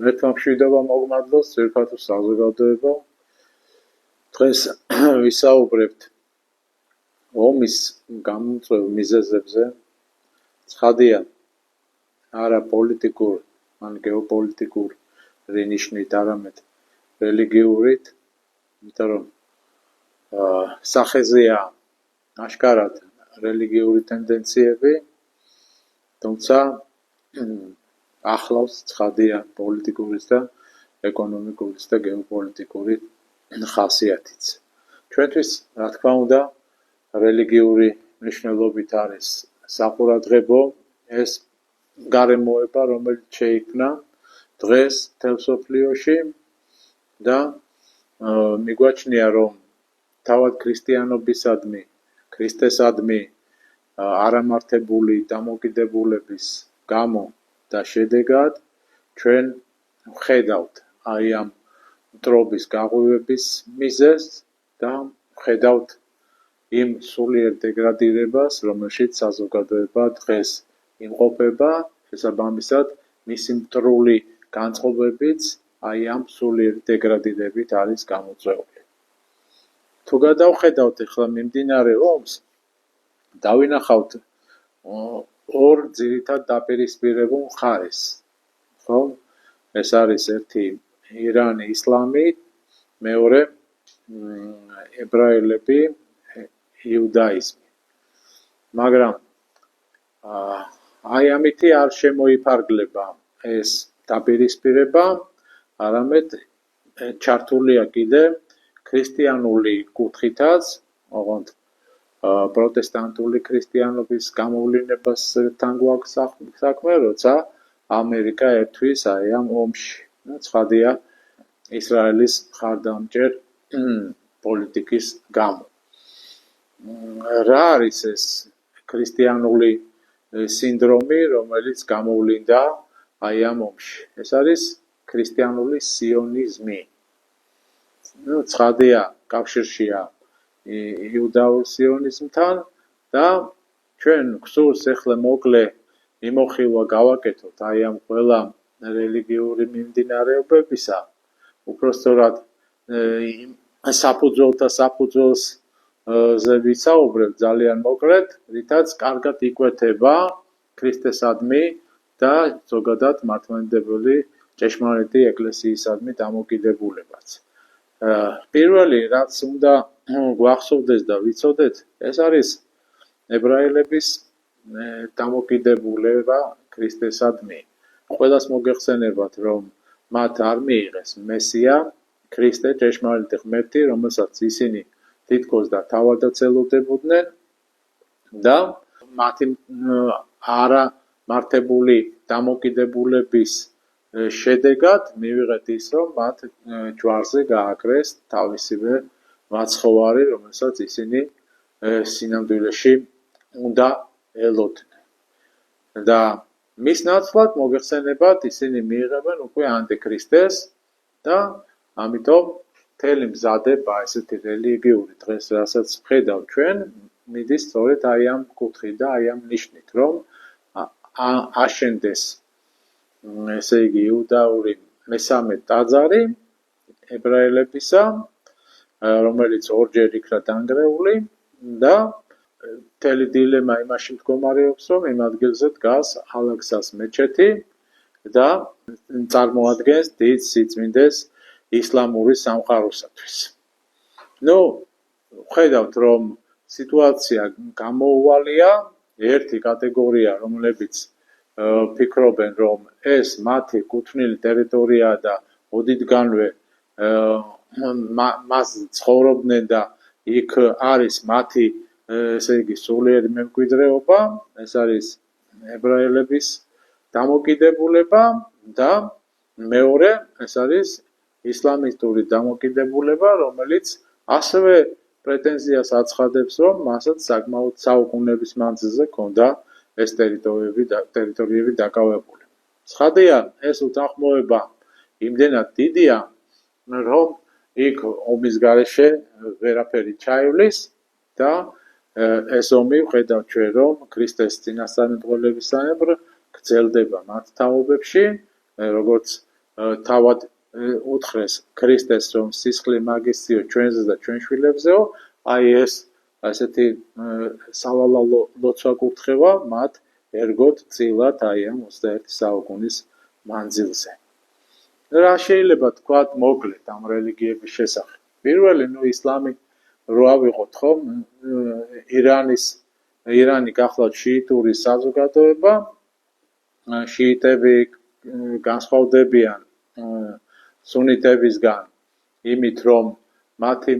ერთმა მშვიდობა მოგმადლოს ძვირფასო საზოგადოებო. დღეს ვისაუბრებთ ომის გამომწვევ მიზეზებზე. ცხადია, არა პოლიტიკურ, ან გეოპოლიტიკურ ნიშნით, არამედ რელიგიურით, იმიტომ რომ სახეზეა აშკარად რელიგიური ტენდენციები, თუმცა ახლავს ცხადია პოლიტიკურის და ეკონომიკურის და გეოპოლიტიკური ხასიათიც. ჩვენთვის, რა თქმა უნდა, რელიგიური მნიშვნელობით არის საყურადღებო ეს გარემოება, რომელიც შეიქმნა დღეს მთელ მსოფლიოში და მიგვაჩნია, რომ თავად ქრისტიანობისადმი, ქრისტესადმი არამართებული დამოკიდებულების გამო და შედეგად ჩვენ ვხედავთ აი ამ მტრობის გაღვივების მიზეზს და ვხედავთ იმ სულიერ დეგრადირებას, რომელშიც საზოგადოება დღეს იმყოფება, შესაბამისად მისი მტრული განწყობებიც აი ამ სულიერ დეგრადირებით არის გამოწვეული. თუ გადავხედავთ ახლა მიმდინარე ომს, დავინახავთ ორ ძირითად დაპირისპირებულ მხარეს. ხო? ეს არის ერთი ირანი, ისლამი, მეორე ებრაელები, იუდაიზმი. მაგრამ აი ამითი არ შემოიფარგლება ეს დაპირისპირება, არამედ ჩართულია კიდე ქრისტიანული კუთხითაც, ოღონდ პროტესტანტული ქრისტიანობის გამოვლინებასთან გვაქვს საქმე, როცა ამერიკა ერთვის აი ამ ომში. ცხადია ისრაელის მხარდამჭერ პოლიტიკის გამო. რა არის ეს ქრისტიანული სინდრომი, რომელიც გამოვლინდა აი ამ ომში? ეს არის ქრისტიანული სიონიზმი. ცხადია კავშირშია იუდაურ სიონიზმთან და ჩვენ გსურს ახლა მოკლე მიმოხილვა გავაკეთოთ აი ამ ყველა რელიგიური მიმდინარეობებისა, უпростоრად საფუძველთა საფუძველზე ვისაუბრებ ძალიან მოკლედ, რითაც კარგად იკვეთება ქრისტესადმი და ზოგადად მართლმადიდებელი ჭეშმარიტი ეკლესიისადმი დამოკიდებულებაც. პირველი, რაც უნდა გვახსოვდეს და ვიცოდეთ, ეს არის ებრაელების დამოკიდებულება ქრისტესადმი. ყველას მოგეხსენებათ, რომ მათ არ მიიღეს მესია, ქრისტე, ჭეშმარიტი ღმერთი, რომელსაც ისინი თითქოს და თავადაც ელოდებოდნენ და მათი არამართებული დამოკიდებულების შედეგად მივიღეთ ის, რომ მათ ჯვარზე გააკრეს თავისივე მაცხოვარი, რომელსაც ისინი სინამდვილეში უნდა ელოდნენ. და მის ნაცვლად მოგეხსენებათ, ისინი მიიღებენ უკვე ანტიქრისტეს და ამიტომ მთელი მზადება ესეთი რელიგიური დღეს, რასაც ვხედავთ ჩვენ, მიდის სწორედ აი ამ კუთხით და აი ამ ნიშნით, რომ აშენდეს ესე იგი იუდაური მესამე ტაძარი ებრაელებისა, რომელიც ორჯერ იქნა დანგრეული და მთელი დილემა იმაში მდგომარეობს, რომ იმ ადგილზე დგას ალაქსას მეჩეთი და წარმოადგენს დიდ სიწმინდეს ისლამური სამყაროსათვის. ვხედავთ, რომ სიტუაცია გამოუვალია, ერთი კატეგორია, რომლებიც ფიქრობენ, რომ ეს მათი კუთვნილი ტერიტორიაა და ოდითგანვე მას ცხოვრობდნენ და იქ არის მათი ესე იგი სულიერი მემკვიდრეობა, ეს არის ებრაელების დამოკიდებულება და მეორე ეს არის ისლამისტური დამოკიდებულება, რომელიც ასევე პრეტენზიას აცხადებს, რომ მასაც საკმაოდ საუკუნეების მანძილზე ჰქონდა ეს ტერიტორიები დაკავებული. ცხადია, ეს უთანხმოება იმდენად დიდია, რომ იქ ომის გარეშე ვერაფერი ჩაივლის და ეს ომი ვხედავთ ჩვენ, რომ ქრისტეს წინასწარმეტყველებისამებრ გრძელდება მათ თაობებში, როგორც თავად უთხრეს ქრისტეს, რომ სისხლი მაგისიო ჩვენზე და ჩვენ შვილებზეო, აი ეს ასეთი სავალალო ლოცვა კურთხევა მათ ერგოთ წილად აი ამ 21 საუკუნის მანძილზე. რა შეიძლება თქვათ მოკლედ ამ რელიგიების შესახებ? პირველი, ისლამი რო ავიღოთ ხომ, ირანი გახლავთ შიიტური საზოგადოება, შიიტები განსხვავდებიან სუნიტებისგან იმით, რომ მათი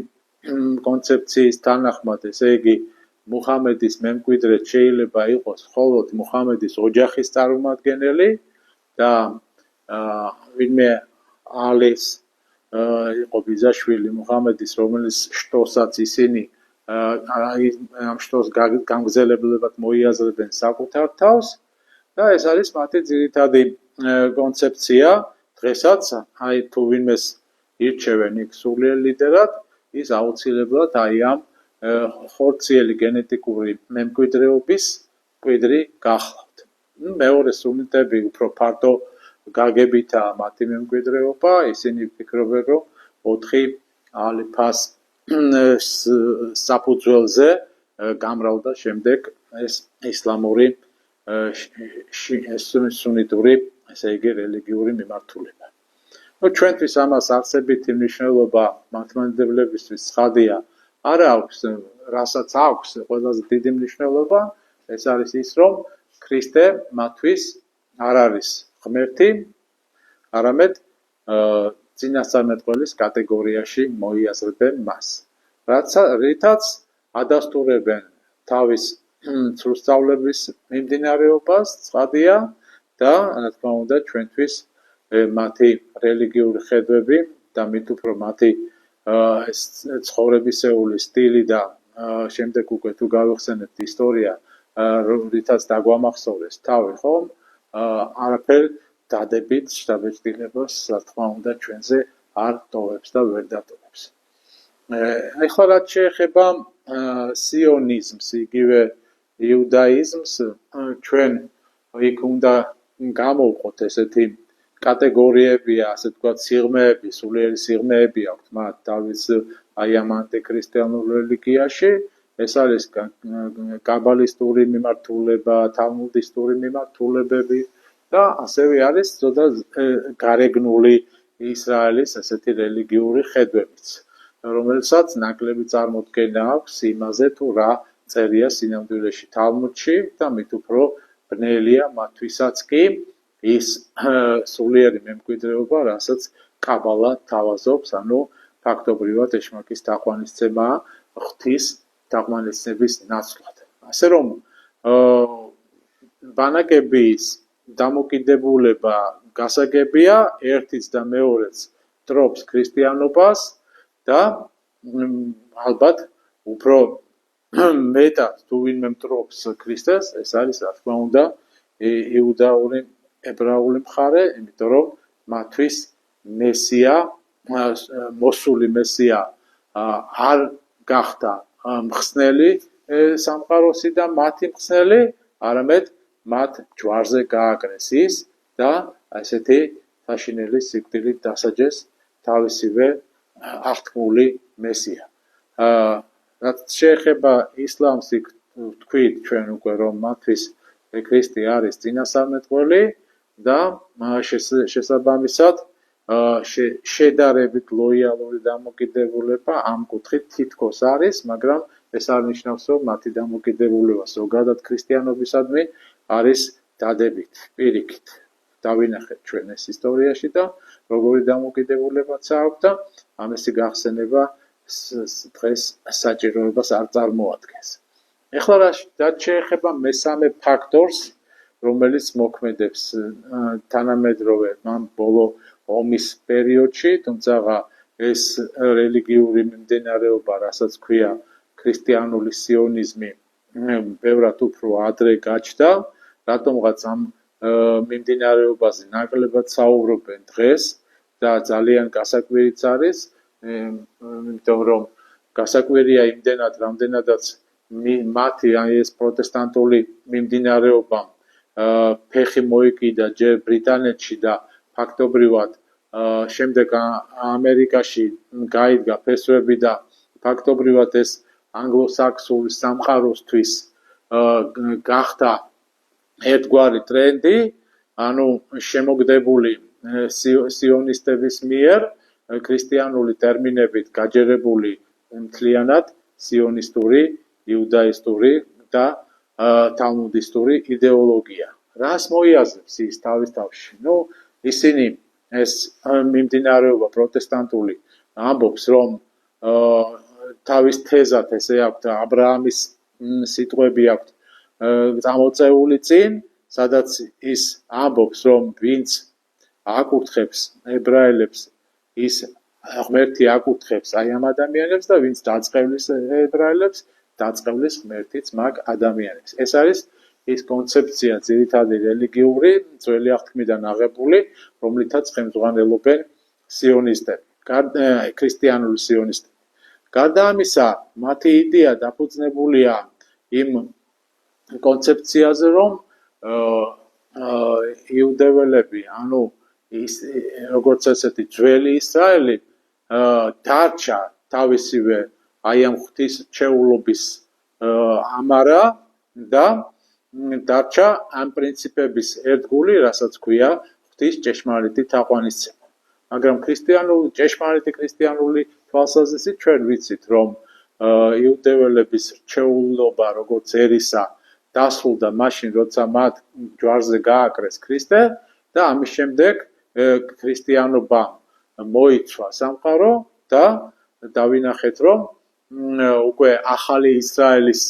კონცეფციის თანახმად, ესე იგი, მუჰამედის მემკვიდრე შეიძლება იყოს მხოლოდ მუჰამედის ოჯახის წარმომადგენელი და ვინმე ალის იყო ბიძაშვილი მუჰამედის, რომელიც შტოსაც ისინი ამ შტოს გამგზელებლებად მოიაზრებენ საკუთარ თავს და ეს არის მათი ძირითადი კონცეფცია. დღესაც აი თუ ვინმეს ირჩევენ იქ სულიერ ლიდერად, ის აუცილებლად აი ამ ხორციელი გენეტიკური მემკვიდრეობის მკვიდრი გახლავთ. მეორე სუნიტები უფრო ფართო გაგებითაა მათი მემკვიდრეობა, ისინი ფიქრობენ, რომ 4 ალიფას საფუძველზე გამრავლდა შემდეგ ეს ისლამური სუნიტური, ესე იგი, რელიგიური მიმართულება. ჩვენთვის ამას არსებითი მნიშვნელობა მართლმადიდებლებისთვის ცხადია არ აქვს, რასაც აქვს ყველაზე დიდი მნიშვნელობა, ეს არის ის, რომ ქრისტე მათთვის არ არის ღმერთი, არამედ წინასწარმეტყველის კატეგორიაში მოიაზრებენ მას. რითაც ადასტურებენ თავის სრულსწავლების მიმდინარეობას, ცხადია და რა თქმა უნდა ჩვენთვის მათი რელიგიური ხედვები და მით უფრო მათი ცხოვრებისეული სტილი და შემდეგ უკვე თუ გავიხსენებთ ისტორია, რითაც დაგვამახსოვრეს თავი, ხომ? არაფერ დადებით შთაბეჭდილებას, რა თქმა უნდა, ჩვენზე არ ტოვებს და ვერ დატოვებს. ეხლა რაც შეეხება სიონიზმს, იგივე იუდაიზმს, ჩვენ იქ უნდა გამოვყოთ ესეთი კატეგორიები, ასე ვთქვათ, სიღრმეები, სულიერი სიღრმეები აქვთ მათ თავის აი ამ ანტიქრისტიანულ რელიგიაში. ეს არის კაბალისტური მიმართულება, თალმუდისტური მიმართულებები და ასევე არის ცოტა გარეგნული ისრაელის ესეთი რელიგიური ხედვებიც, რომელსაც ნაკლები წარმოდგენა აქვს იმაზე, თუ რა წერია სინამდვილეში თალმუდში და მით უფრო ბნელია მათთვისაც კი ის სულიერი მემკვიდრეობა, რასაც კაბალა თავაზობს, ანუ ფაქტობრივად ეშმაკის თაყვანისცემა ღვთის თაყვანისცემის ნაცვლად. ასე რომ ბანაკების დამოკიდებულება გასაგებია, ერთიც და მეორეც ტრობს ქრისტიანობას და ალბათ უფრო მეტად თუ ვინმე მტრობს ქრისტეს, ეს არის რა თქმა უნდა იუდაური ებრაული მხარე, იმიტომ რომ მათთვის მესია, მოსული მესია არ გახდა მხსნელი სამყაროსი და მათი მხსნელი, არამედ მათ ჯვარზე გააკრეს ის და ასეთი საშინელი სიკვდილით დასაჯეს თავისივე აღთქმული მესია. რაც შეეხება ისლამს, იქ ვთქვით ჩვენ უკვე, რომ მათთვის ქრისტე არის წინასწარმეტყველი და შესაბამისად შედარებით ლოიალური დამოკიდებულება ამ კუთხით თითქოს არის, მაგრამ ეს არ ნიშნავს, რომ მათი დამოკიდებულება ზოგადად ქრისტიანობისადმი არის დადებით, პირიქით. დავინახეთ ჩვენ ეს ისტორიაში და როგორი დამოკიდებულებაც აქვს და ამისი გახსენება დღეს საჭიროებას არ წარმოადგენს. ეხლა რაც შეეხება მესამე ფაქტორს, რომელიც მოქმედებს თანამედროვე ამ ბოლო ომის პერიოდში, თუმცა ეს რელიგიური მიმდინარეობა, რასაც ქვია ქრისტიანული სიონიზმი, ბევრად უფრო ადრე გაჩნდა, რატომღაც ამ მიმდინარეობაზე ნაკლებად საუბრობენ დღეს და ძალიან გასაკვირიც არის, იმიტომ რომ გასაკვირია იმდენად, რამდენადაც მათი ეს პროტესტანტული მიმდინარეობა ფეხი მოიკიდა ჯერ ბრიტანეთში და ფაქტობრივად შემდეგ ამერიკაში გაიდგა ფესვები და ფაქტობრივად ეს ანგლო-საქსონური სამყაროსთვის გახდა ერთგვარი ტრენდი, ანუ შემოგდებული სიონისტების მიერ ქრისტიანული ტერმინებით გაჯერებული მთლიანად სიონისტური, იუდაისტური და თალმუდისტური იდეოლოგია. რას მოიაზრებს ის თავის თავში? ისინი ეს მიმდინარეობა პროტესტანტული ამბობს, რომ თავის თეზად ესე აქვთ აბრაამის სიტყვები აქვთ წამოწეული წინ, სადაც ის ამბობს, რომ ვინც აკურთხებს ებრაელებს, ის ღმერთი აკურთხებს აი ამ ადამიანებს და ვინც დაწყევლის ებრაელებს, დაწყევლის ღმერთიც მაგ ადამიანებს. ეს არის ის კონცეფცია ძირითადი რელიგიური ძველი აღთქმიდან აღებული, რომლითაც ხელმძღვანელობენ სიონისტები, ქრისტიანული სიონისტები. გარდა ამისა, მათი იდეა დაფუძნებულია იმ კონცეფციაზე, რომ იუდეველები, ანუ როგორც ესეთი ძველი ისრაელი დარჩა თავისივე აი ამ ღვთისმშეულობის ამარა და დარჩა ამ პრინციპების ერთგული, რასაც ქვია ღვთის ჭეშმარიტი თაყვანისცემა. მაგრამ ჭეშმარიტი ქრისტიანული თვალსაზრისით ჩვენ ვიცით, რომ იუდეველების რჩეულობა როგორც ერისა დასრულდა მაშინ, როცა მათ ჯვარზე გააკრეს ქრისტე და ამის შემდეგ ქრისტიანობა მოიცვა სამყარო და დავინახეთ, რომ უკვე ახალი ისრაელის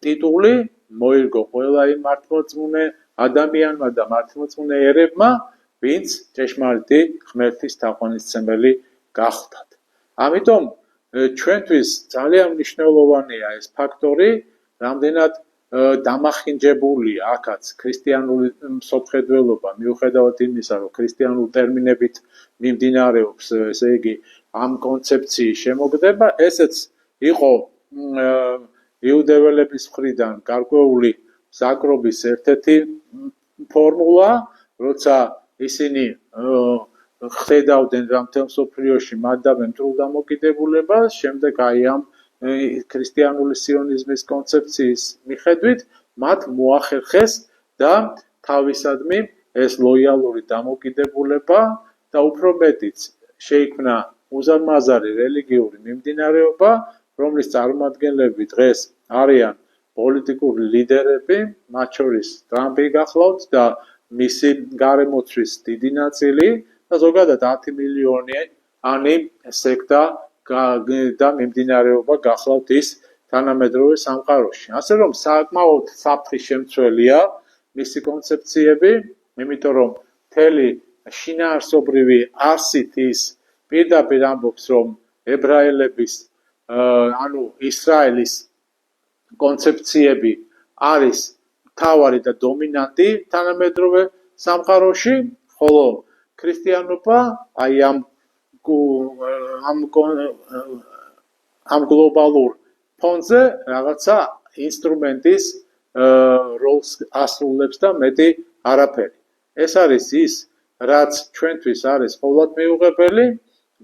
ტიტული მოირგო ყველა იმ მართლმორწმუნე ადამიანმა და მართლმორწმუნე ერებმა, ვინც ჭეშმარიტი ღმერთის თაყვანისცემელი გახდათ. ამიტომ ჩვენთვის ძალიან მნიშვნელოვანია ეს ფაქტორი, რამდენად დამახინჯებულია აქაც ქრისტიანული მსოფლმხედველობა, მიუხედავად იმისა, რომ ქრისტიანული ტერმინებით მიმდინარეობს, ესე იგი, ამ კონცეფციის შემოგდება, ესეც იყო იუდეველების მხრიდან გარკვეული საკრობის ერთ-ერთი ფორმულა, როცა ისინი ხედავდნენ, რომ მთელ მსოფლიოში მატარებენ მტრულ დამოკიდებულებას, შემდეგ აი ამ ქრისტიანული სიონიზმის კონცეფციის მიხედვით მათ მოახერხეს და თავისადმი ეს ლოიალური დამოკიდებულება და უფრო მეტიც შეიქმნა უზარმაზარი რელიგიური მიმდინარეობა, რომლის წარმომადგენლები დღეს არიან პოლიტიკური ლიდერები, მათ შორის ტრამპი გახლავთ და მისი გარემოცვის დიდი ნაწილი და ზოგადად 10 მილიონიანი სექტა და მიმდინარეობა გახლავთ ის თანამედროვე სამყაროში. ასე რომ საკმაოდ საფრთხის შემცველია მისი კონცეფციები, იმიტომ რომ მთელი შინაარსობრივი არსით ის პირდაპირ ამბობს, რომ ებრაელების ანუ ისრაელის კონცეფციები არის მთავარი და დომინანტი თანამედროვე სამყაროში, ხოლო ქრისტიანობა აი ამ გლობალურ ფონზე რაღაცა ინსტრუმენტის როლს ასრულებს და მეტი არაფერი. ეს არის ის, რაც ჩვენთვის არის ყოვლად მიუღებელი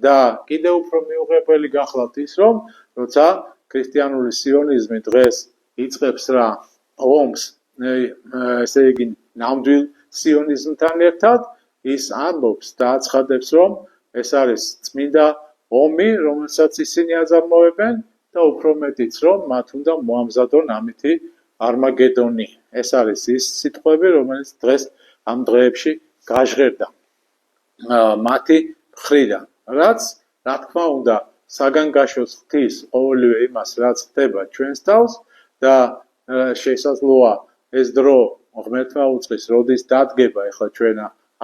და კიდევ უფრო მიუღებელი გახლავთ ის, რომ როცა ქრისტიანული სიონიზმი დღეს იწყებს რა ომს, ესე იგი ნამდვილ სიონიზმთან ერთად, ის ამბობს და აცხადებს, რომ ეს არის წმინდა ომი, რომელსაც ისინი აწარმოებენ და უფრო მეტიც, რომ მათ უნდა მოამზადონ ამითი არმაგედონი. ეს არის ის სიტყვები, რომელიც დღეს ამ დღეებში გაჟღერდა მათი მხრიდან, რაც რა თქმა უნდა საგანგაშოს ხდის ყოველივე იმას, რაც ხდება ჩვენს თავს და შესაძლოა ეს დრო ღმერთმა უწყის, როდის დადგება, ეხლა ჩვენ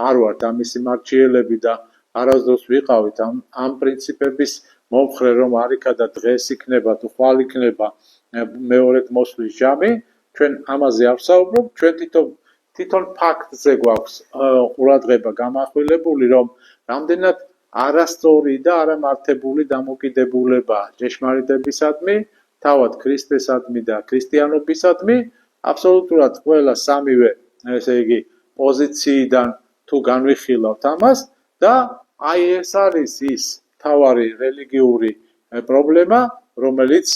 არ ვართ ამისი მარჩიელები და არასდროს ვიყავით ამ პრინციპების მომხრე, რომ არიქა და დღეს იქნება თუ ხვალ იქნება მეორედ მოსვლის ჟამი, ჩვენ ამაზე არ ვსაუბრობ, ჩვენ თვითონ ფაქტზე გვაქვს ყურადღება გამახვილებული, რომ რამდენად არასწორი და არამართებული დამოკიდებულება ჭეშმარიტებისადმი, თავად ქრისტესადმი და ქრისტიანობისადმი, აბსოლუტურად ყველა სამივე, ესე იგი, პოზიციიდან თუ განვიხილავთ ამას და აი ეს არის ის თავარი რელიგიური პრობლემა, რომელიც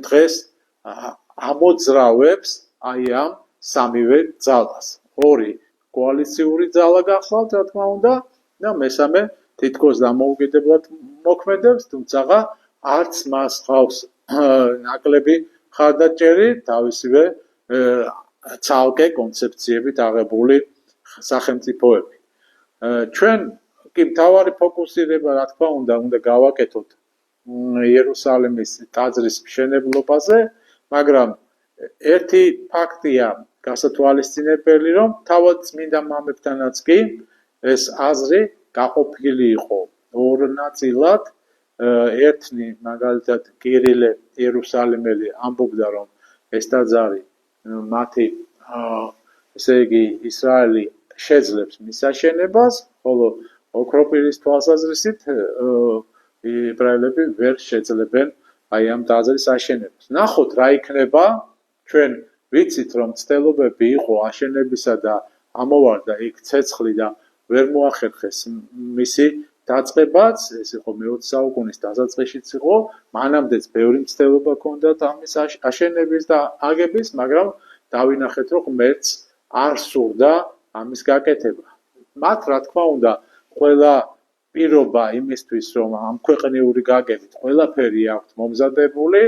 დღეს ამოძრავებს აი ამ სამივე ძალას. ორი კოალიციური ძალა გახლავთ, რა თქმა უნდა, და მესამე თითქოს დამოუკიდებლად მოქმედებს, თუმცა არც მას ხავს ნაკლები ხარდაჭერი თავისივე ცალკე კონცეფციებით აღებული სახელმწიფოები. ჩვენ კი მთავარი ფოკუსირება, რა თქმა უნდა გავაკეთოთ იერუსალიმის ტაძრის მშენებლობაზე, მაგრამ ერთი ფაქტია გასათვალისწინებელი, რომ თავად წმინდა მამებთანაც კი ეს აზრი გაყოფილი იყო ორ ნაწილად. ერთნი მაგალითად კირილე იერუსალიმელი ამბობდა, რომ ეს ტაძარი მათი ესე იგი ისრაელი შეძლებს მის აშენებას, ხოლო ოქროპირის თვალსაზრისით ებრაელები ვერ შეძლებენ აი ამ ტაძრის აშენებას. ნახოთ რა იქნება, ჩვენ ვიცით რომ ცდილობები იყო აშენებისა და ამოვარდა იქ ცეცხლი და ვერ მოახერხეს მისი დაწყებაც, ეს იყო მე-20 საუკუნის დასაწყისშიც იყო, მანამდეც ბევრი მცდელობა ჰქონდათ ამის აშენების და აგების, მაგრამ დავინახეთ რომ ღმერთს არ სურდა ამის გაკეთება. მათ რა თქმა უნდა ყველა პირობა იმისთვის რომ ამ ქვეყნიური გაგებით ყველაფერი აქვთ მომზადებული,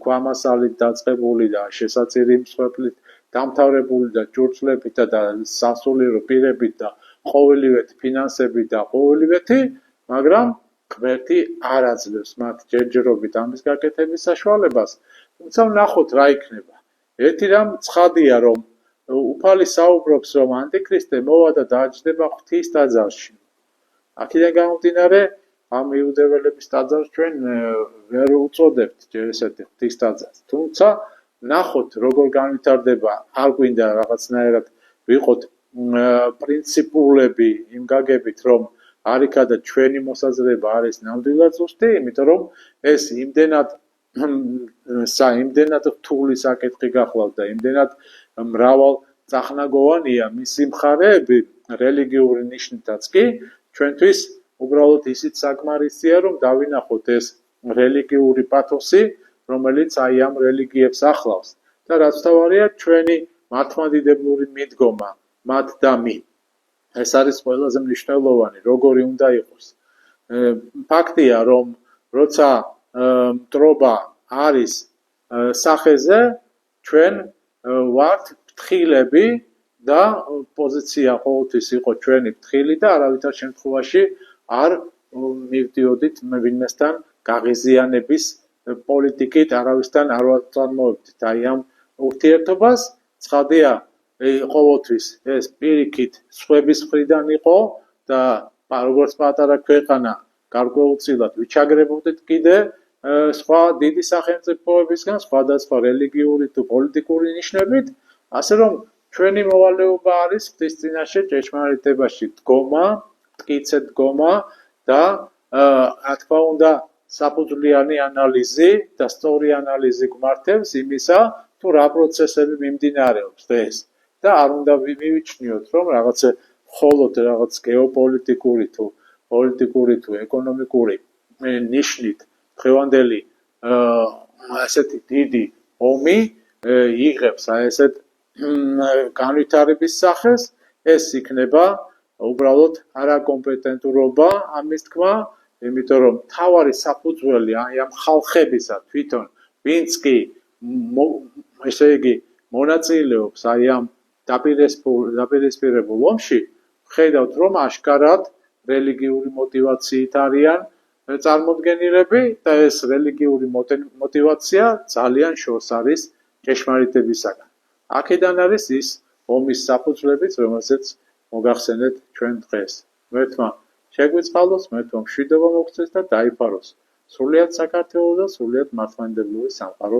ქვამასალით დაწყებული და შესაწირი მსხვერპლით დამთავრებული და ჭურჭლებით და სასულიერო პირებით და ყოველივეთ ფინანსებით და ყოველივეთი, მაგრამ ღმერთი არ აძლევს მათ ჯერჯერობით ამის გაკეთების საშუალებას. თუმცა ვნახოთ რა იქნება. ერთი რამ ცხადია, რომ უფალი საუბრობს, რომ ანტიქრისტე მოვა და დააჯდება ღვთის ტაძარში. აქედან გამომდინარე, ამ იუდეველების ტაძარს ჩვენ ვერ უწოდებთ ჯერ ესეთი ღვთის ტაძარს. თუმცა ნახოთ როგორ განვითარდება, არ გვინდა რაღაცნაირად ვიყოთ პრინციპულები იმ გაგებით, რომ არიქა და ჩვენი მოსაზრება არის ნამდვილად ზუსტი, იმიტომ რომ ეს იმდენად რთული საკითხი გახლავთ და იმდენად მრავალ წახნაგოვანია მისი მხარეები რელიგიური ნიშნითაც კი, ჩვენთვის უბრალოდ ისიც საკმარისია, რომ დავინახოთ ეს რელიგიური პათოსი, რომელიც აი ამ რელიგიებს ახლავს. და რაც თავარია, ჩვენი მართლმადიდებლური მიდგომა მათ და მი. ეს არის ყველაზე მნიშვნელოვანი, როგორი უნდა იყოს. ფაქტია, რომ როცა მტრობა არის სახეზე, ჩვენ ვართ ფრთხილები და პოზიცია ყოველთვის იყო ჩვენი ფრთხილი და არავითარ შემთხვევაში არ მივდიოდით ვინმესთან გაღიზიანების პოლიტიკით, არავისთან არ ვაწარმოებდით აი ამ ურთიერთობას. ცხადია, ყოველთვის ეს პირიქით სხვების მხრიდან იყო და როგორც პატარა ქვეყანა გარკვეულწილად ვიჩაგრებოდით კიდე სხვა დიდი სახელმწიფოებისგან, სხვადასხვა რელიგიური თუ პოლიტიკური ნიშნებით, ასე რომ ჩვენი მოვალეობა არის ღვთის წინაშე ჭეშმარიტებაში დგომა, მტკიცე დგომა და რა თქმა უნდა საფუძვლიანი ანალიზი და სწორი ანალიზი გვმართებს იმისა, თუ რა პროცესები მიმდინარეობს დღეს. და არ უნდა მივიჩნიოთ, რომ რაღაცა მხოლოდ რაღაც გეოპოლიტიკური თუ პოლიტიკური თუ ეკონომიკური ნიშნით დღევანდელი ასეთი დიდი ომი იღებს აი ესეთ განვითარების სახეს, ეს იქნება უბრალოდ არაკომპეტენტურობა ამის თქმა, იმიტომ რომ თავარი საფუძველი აი ამ ხალხებისა თვითონ, ვინც კი ესე იგი მონაწილეობს აი ამ დაპირისპირებულ ომში, ხედავთ რომ აშკარად რელიგიური მოტივაციით არიან წარმოდგენილები და ეს რელიგიური მოტივაცია ძალიან შორს არის ჭეშმარიტებისაგან. აქედან არის ის ომის საფუძვლებიც, რომელზეც მოგახსენეთ ჩვენ დღეს. ღმერთმა შეგვიწყალოს, ღმერთმა მშვიდობა მოგცეს და დაიფაროს სრულიად საქართველოს და სრულიად მართლმადიდებლური სამყარო.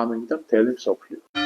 ამინ და მთელი მსოფლიო.